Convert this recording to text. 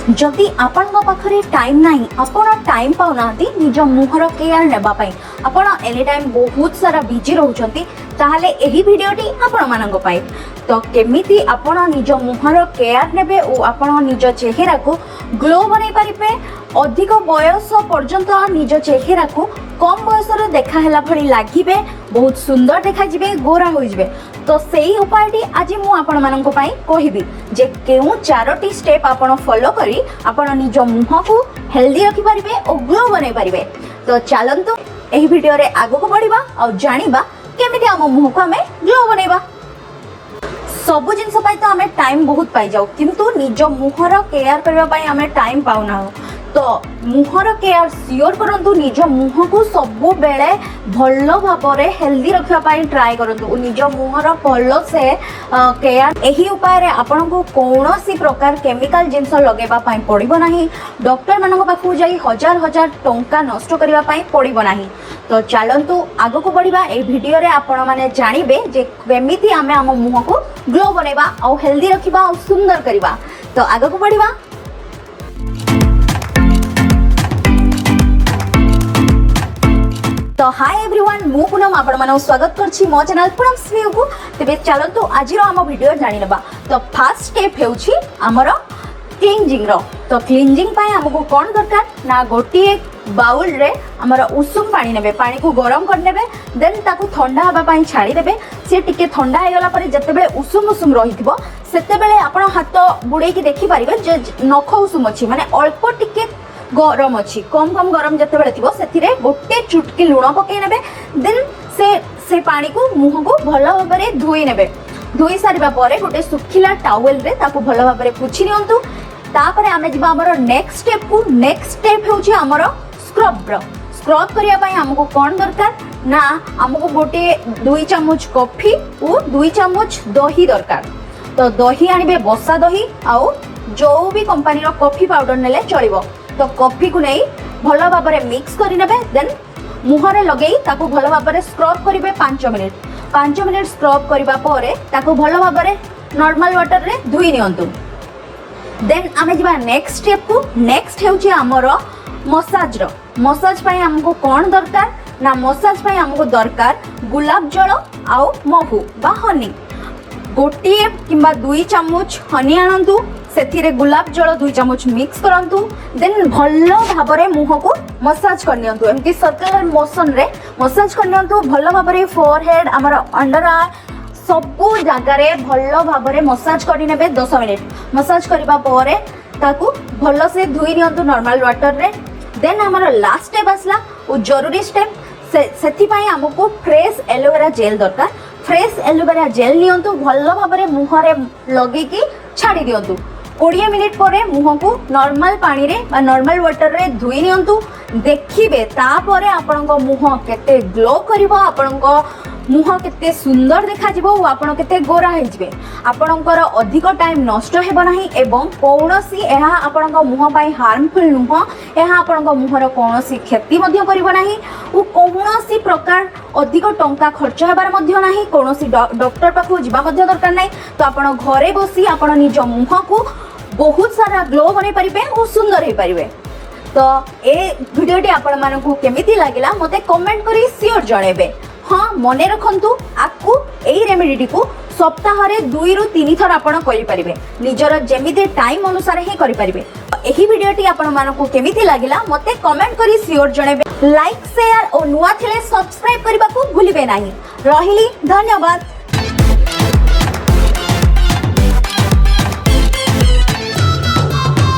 जदि आपण पाखरे टाइम नाही आपण टाइम पाउना निज मुहर केयर नेबा पई आपण एनी टाइम बहुत सारा बिजी रहउचंती ताहले एही वीडियोटी आपण मानंग पाई तो केमिति आपण निज मुहर केयर नेबे ओ आपण निज चेहरा को ग्लो बनै परिबे अधिक बयस पर्यंत निज चेहरा को कम बयस रे देखा हैला भली लागिबे बहुत सुंदर देखा जिबे गोरा होई जिबे तो सेही उपायटी आज मु आपण मानंग पाई कहिबी जे केउ चारोटी स्टेप आपण फॉलो करी आपण निज मुह को हेल्दी रखि परिबे और ग्लो बनै परिबे। तो चलंतु एही वीडियो रे आगो को बढ़िबा और जानिबा केमिति हम मुह को हमें ग्लो बनेबा। सब जिनस पाई तो हमें टाइम बहुत पाई जाऊ किंतु निज मुहर केयर करबा पाई हमें टाइम पाउना तो मुहर केयर सियोर करंतु निज मुह को सब बेले भल भाबरे हेल्दी रखिया पाई ट्राई करंतु निज मुहर भल से केयर एही उपाय रे आपन को कोनोसी प्रकार केमिकल जिंस लगेबा पाई पड़िबो नाही डॉक्टर मानक पाखु जाई हजार हजार टंका नष्ट करबा पाई पड़िबो नाही। तो चलंतु आगो को बढ़िबा ए वीडियो रे आपण माने जानिबे जे केमिति आमे हम मुह को ग्लो बनेबा और हेल्दी रखिबा और सुंदर करबा। तो आगो को बढ़िबा। तो हाय एवरीवन मु पुनम आपण मानव स्वागत करछि मो चैनल पुनम स्वीव को। तेबे चलंतु आज रो हम वीडियो जानि नेबा। तो फर्स्ट स्टेप हेउछि हमरो क्लींजिंग रो। तो क्लींजिंग पाई हमको कोन दरकार ना गोटी बाउल रे हमरो उषुम पानी नेबे पानी को गरम कर नेबे देन ताकू ठंडा हबा पाई छाड़ी देबे से टिके ठंडा हे गला परे जते बेले उषुम उषुम रहिथिबो सेते बेले आपण हाथ बुड़े की देखि परिबे जे नख उषुम अछि माने अल्प टिके गरम अच्छी कम कम गरम जिते बड़े थी से गोटे चुटकी लुण पकई ने देन से पानी को मुह को भल भाव में धोई ने धोई सारा गोटे सुखिला टावेल रे ताकू भल भाव में पोछि नियंतु। तापर आमे जिबा हमर नेक्स्ट स्टेप को नेक्स्ट स्टेप होछि हमर स्क्रब स्क्रब करिया पई हमको कोन दरकार ना हमको गोटे 2 चम्मच कॉफी और 2 चम्मच दही दरकार। तो दही आनिबे बसा दही आउ जो भी कंपनी रो कॉफी पाउडर नेले चलिबो। तो कॉफी को नहीं भल भाव में मिक्स कर देन मुहरे लगे ताकू भल भाव में स्क्रब करेंगे 5 मिनिट स्क्रब करबा परे ताकू भल भाव में नॉर्मल वाटर रे धोई नियंतु। देन आमे जिबा नेक्स्ट स्टेप को नेक्स्ट हेउची हमरो मसाज पाई हमको कोन दरकार ना मसाज पाई हमको दरकार गुलाब जल आउ महू बा हनी गोटे किंबा 2 चम्मच हनी आनंतु से गुलाब जल 2 चम्मच मिक्स करंतु देन भल भाव में मुह को मसाज कर नियंतु एमती सर्कुलर मोशन रे मसाज कर नियंतु भल भाव में फोरहेड हमर अंडर आई सबु जगह रे भल भाव में मसाज कर नेबे 10 मिनिट मसाज करबा परे ताकू भल से धोई नियंतु नॉर्मल वाटर रे। देन हमर लास्ट स्टेप आसला ओ जरूरी स्टेप सेथि पई हमको फ्रेश एलोवेरा जेल दरकार। फ्रेश एलोवेरा जेल नियंतु भल भाव में मुह रे लगे की छाड़ी दियंतु 20 मिनिट परे मुह को नॉर्मल पानी रे बा नॉर्मल वाटर रे धोई नियंतु देखिबे तापरे आपनको मुह केते ग्लो करिवो आपनको मुह केते सुंदर देखा जिवो ओ आपन केते गोरा हे जिवे आपनकर अधिक टाइम नष्ट हेबो नाही एवं कोनोसी एहा आपनको मुह पाई हार्मफुल नुह एहा आपनको मुहर कोनोसी क्षति मध्य करिवो नाही ओ कोनोसी प्रकार अधिक टंका खर्च हेबार मध्य नाही कोनोसी डॉक्टर पाखु जिबा मध्य दरकार नाही। तो आपन घरे बसी आपन निज मुह को बहुत सारा ग्लो बनै परिबे और सुंदर हे परिबे। तो ए वीडियोटी आपण मानकु केमिति लागिला मते कमेंट करी श्योर जणेबे। हाँ मने रखंतु आकु एई रेमेडी को सप्ताह रे 2 रु 3 थर आपण करि परिबे निजर जेमिति टाइम अनुसार ही करि परिबे। एही वीडियोटी आपण मानकु केमिति लागिला मते कमेंट करी श्योर जणेबे। लाइक शेयर और नुआ थिले सब्सक्राइब करबा को भूलिबे नाही। रहिली धन्यवाद।